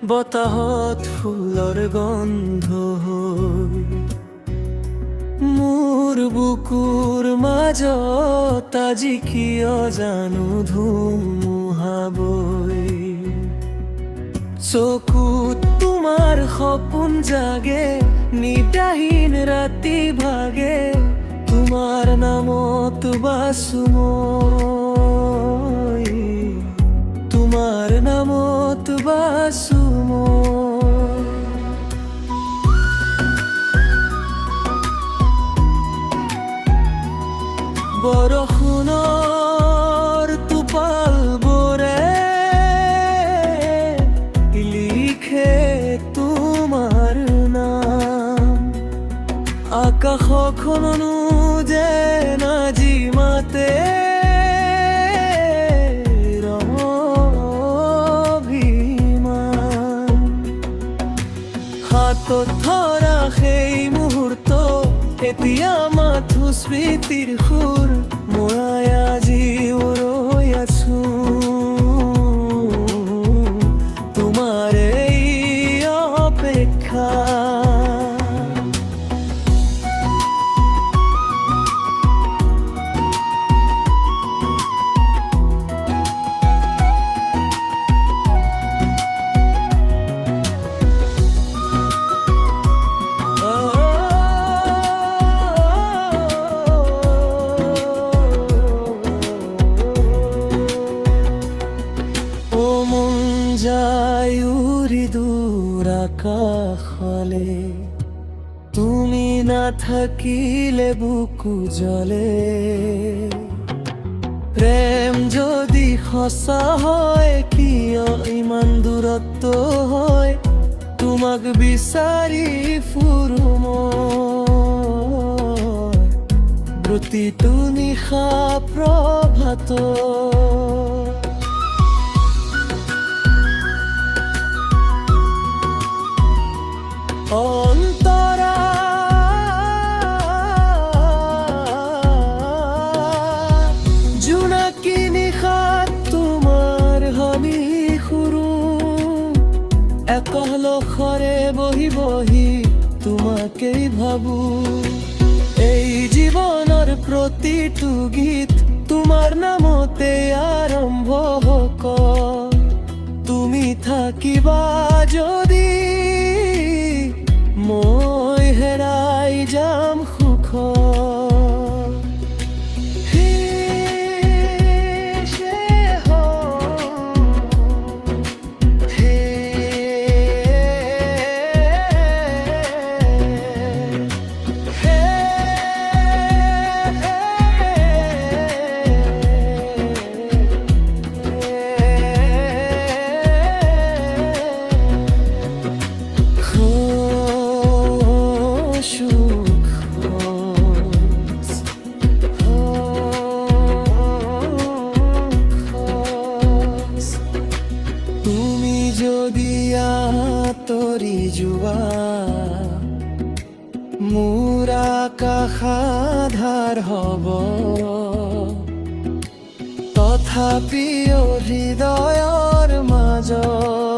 বতাহত ফুলৰ গন্ধ হৈ মোৰ বুকুৰ মাজত আজি কিয় জানো ধুমুহা বৈ চকুত তোমাৰ সপোন জাগে নিদাহীন ৰাতি ভাগে তোমাৰ নামত বাসু মই তোমাৰ নামত বাসু মই বৰষুণৰ টোপালবোৰে লিখে তোমাৰ নাম আকাশখনো যেন আজি মাতে অভিমান হাতত ধৰা সেই মুহূৰ্ত এতিয়া মাথো স্মৃতিৰ সুৰ মই আজি ৰৈ আছো তোমাৰ এই অপেক্ষা দূৰ আকাশলে তুমি নাথাকিলে বুকু জ্বলে প্ৰেম যদি সঁচা হয় কিয় ইমান দূৰত্ব হয় তোমাক বিচাৰি ফুৰো মই প্ৰতিটো নিশা প্ৰভাত অন্তৰা জোনাকী নিশাত তোমাৰ হামি সুৰো একালখৰে বহি বহি তোমাকেই ভাবো এই জীৱনৰ প্ৰতিটো গীত তোমাৰ নামতে আৰম্ভ হওক তুমি থাকিবা যদি মই হেৰাই যাম সুখ তৰি যোৱা মোৰ আকাশ আন্ধাৰ হ'ব তথাপিও হৃদয়ৰ মাজত